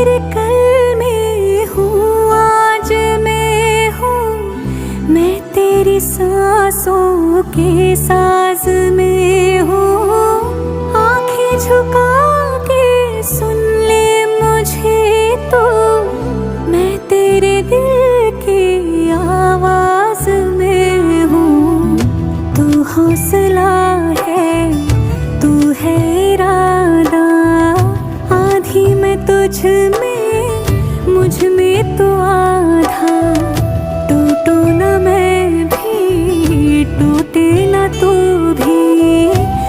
तेरे कल में हूँ, आज मैं हूँ, मैं तेरी सांसों के साज में हूँ। आंखें झुका के सुन ले मुझे तो, मैं तेरे दिल की आवाज में हूँ। तू हौसला है, तू है इरादा, आधी मैं तुझ में, मुझ में तो आधा।